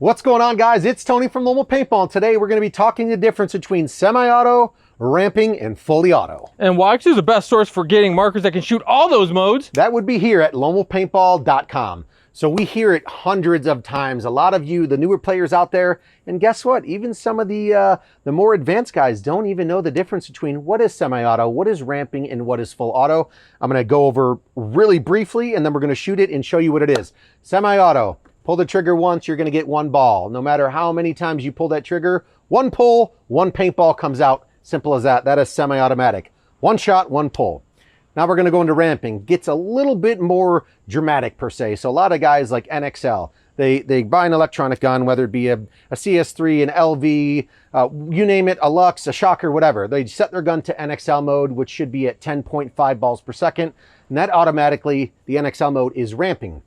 What's going on, guys? It's Tony from Paintball, and today we're going to be talking the difference between semi-auto, ramping, and fully auto. And why is the best source for getting markers that can shoot all those modes? That would be here at lomopaintball.com. So we hear it hundreds of times. A lot of you, the newer players out there, and guess what? Even some of the more advanced guys don't even know the difference between what is semi-auto, what is ramping, and what is full auto. I'm going to go over really briefly, and then we're going to shoot it and show you what it is. Semi-auto. Pull the trigger once, you're going to get one ball. No matter how many times you pull that trigger, one pull, one paintball comes out. Simple as that. That is semi-automatic. One shot, one pull. Now we're going to go into ramping. Gets a little bit more dramatic per se. So a lot of guys like NXL, they buy an electronic gun, whether it be a CS3, an LV, you name it, a Lux, a Shocker, whatever. They set their gun to NXL mode, which should be at 10.5 balls per second. And that automatically, the NXL mode is ramping.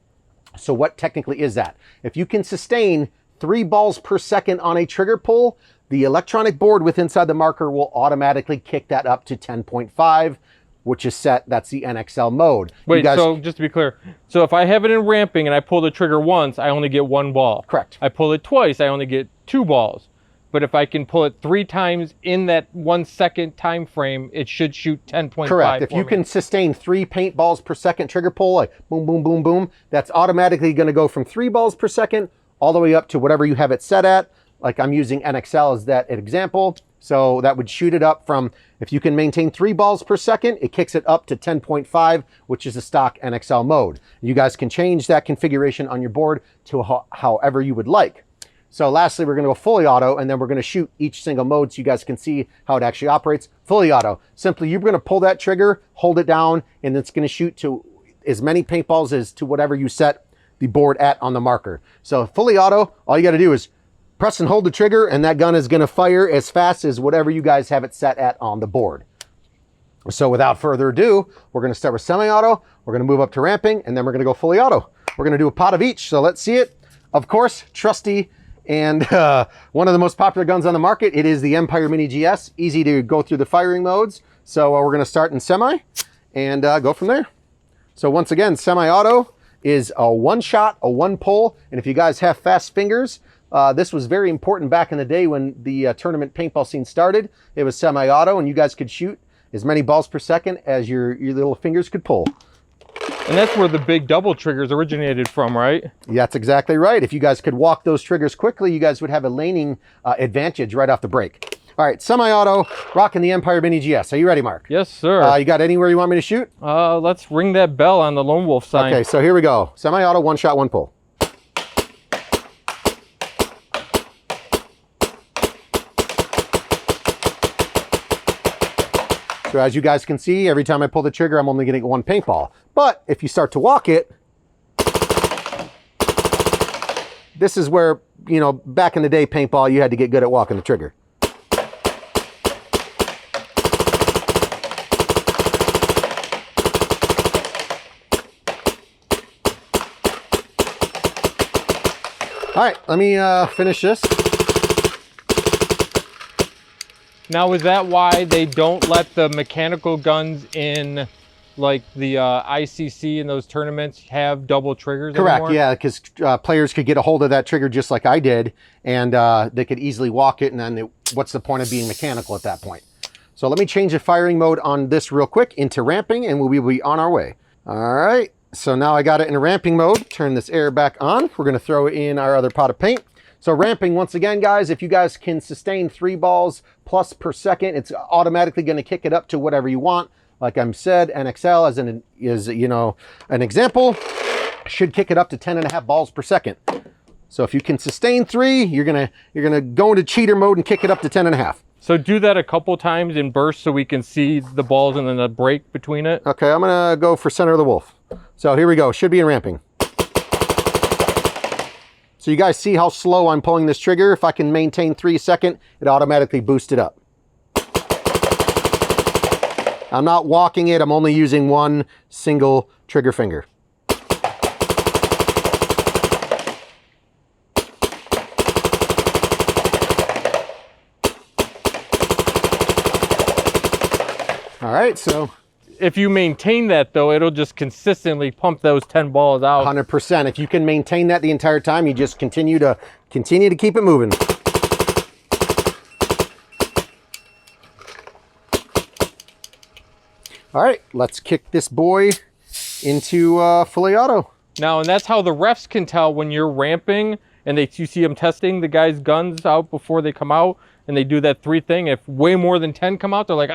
So what technically is that? If you can sustain 3 balls per second on a trigger pull, the electronic board with inside the marker will automatically kick that up to 10.5, which is set. That's the NXL mode. Wait, so just to be clear, so if I have it in ramping and I pull the trigger once, I only get 1 ball. Correct. I pull it twice, I only get 2 balls. But if I can pull it 3 times in that 1 second time frame, it should shoot 10.5. Correct. If you can sustain 3 paintballs per second trigger pull, like boom, boom, boom, boom, that's automatically going to go from 3 balls per second all the way up to whatever you have it set at. Like I'm using NXL as that example. So that would shoot it up from, if you can maintain 3 balls per second, it kicks it up to 10.5, which is a stock NXL mode. You guys can change that configuration on your board to however you would like. So lastly, we're going to go fully auto, and then we're going to shoot each single mode so you guys can see how it actually operates. Fully auto. Simply, you're going to pull that trigger, hold it down, and it's going to shoot to as many paintballs as to whatever you set the board at on the marker. So fully auto, all you got to do is press and hold the trigger, and that gun is going to fire as fast as whatever you guys have it set at on the board. So without further ado, we're going to start with semi-auto, we're going to move up to ramping, and then we're going to go fully auto. We're going to do a pot of each, so let's see it. Of course, trusty and one of the most popular guns on the market, it is the Empire Mini GS. Easy to go through the firing modes. So we're going to start in semi and go from there. So once again, semi-auto is a 1 shot, a 1 pull. And if you guys have fast fingers, this was very important back in the day when the tournament paintball scene started. It was semi-auto, and you guys could shoot as many balls per second as your little fingers could pull. And that's where the big double triggers originated from, right? That's exactly right. If you guys could walk those triggers quickly, you guys would have a laning advantage right off the break. All right, semi-auto, rocking the Empire Mini GS. Are you ready, Mark? Yes, sir. You got anywhere you want me to shoot? Let's ring that bell on the Lone Wolf sign. Okay, so here we go. Semi-auto, 1 shot, 1 pull. So as you guys can see, every time I pull the trigger, I'm only getting 1 paintball. But if you start to walk it, this is where, you know, back in the day, paintball, you had to get good at walking the trigger. All right, let me finish this. Now, is that why they don't let the mechanical guns in, like the ICC and those tournaments, have double triggers Correct, anymore? yeah, because players could get a hold of that trigger just like I did, and they could easily walk it, and then what's the point of being mechanical at that point? So let me change the firing mode on this real quick into ramping, and we'll be on our way. All right, so now I got it in ramping mode. Turn this air back on. We're going to throw in our other pot of paint. So ramping, once again, guys, if you guys can sustain 3 balls plus per second, it's automatically going to kick it up to whatever you want. Like I said, NXL is you know, an example, should kick it up to 10.5 balls per second. So if you can sustain 3, you're gonna go into cheater mode and kick it up to 10.5. So do that a couple times in bursts so we can see the balls and then the break between it. Okay, I'm gonna go for center of the wolf. So here we go, should be in ramping. So you guys see how slow I'm pulling this trigger? If I can maintain 3 seconds, it automatically boosts it up. I'm not walking it, I'm only using 1 single trigger finger. All right, so if you maintain that though, it'll just consistently pump those 10 balls out. 100%. If you can maintain that the entire time, you just continue to keep it moving. All right, let's kick this boy into fully auto. Now, and that's how the refs can tell when you're ramping and you see them testing the guy's guns out before they come out, and they do that 3 thing. If way more than 10 come out, they're like,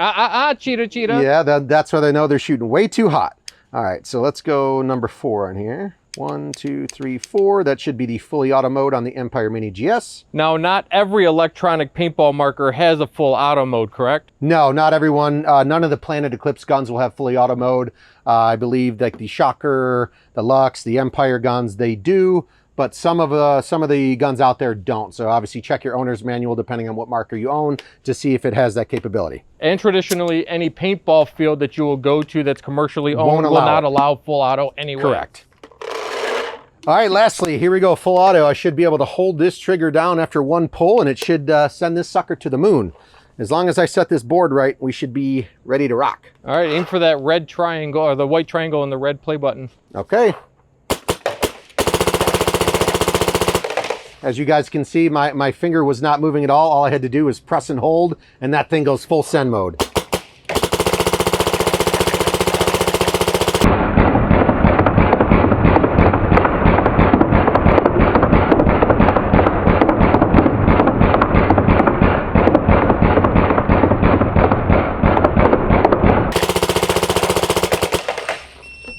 cheetah. Yeah, that's why they know they're shooting way too hot. All right, so let's go number 4 on here. 1, 2, 3, 4. That should be the fully auto mode on the Empire Mini GS. Now, not every electronic paintball marker has a full auto mode, correct? No, not everyone. None of the Planet Eclipse guns will have fully auto mode. I believe like the Shocker, the Lux, the Empire guns, they do. But some of the guns out there don't. So obviously check your owner's manual depending on what marker you own to see if it has that capability. And traditionally, any paintball field that you will go to that's commercially owned will not allow full auto anyway. Correct. All right, lastly, here we go, full auto. I should be able to hold this trigger down after 1 pull, and it should send this sucker to the moon. As long as I set this board right, we should be ready to rock. All right, aim for that red triangle, or the white triangle and the red play button. Okay. As you guys can see, my finger was not moving at all. All I had to do was press and hold, and that thing goes full send mode.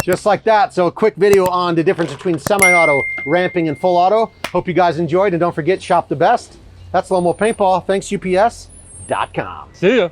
Just like that. So a quick video on the difference between semi-auto, ramping, and full auto. Hope you guys enjoyed, and don't forget, shop the best. That's Lone Wolf Paintball. Thanks, UPS.com. See ya.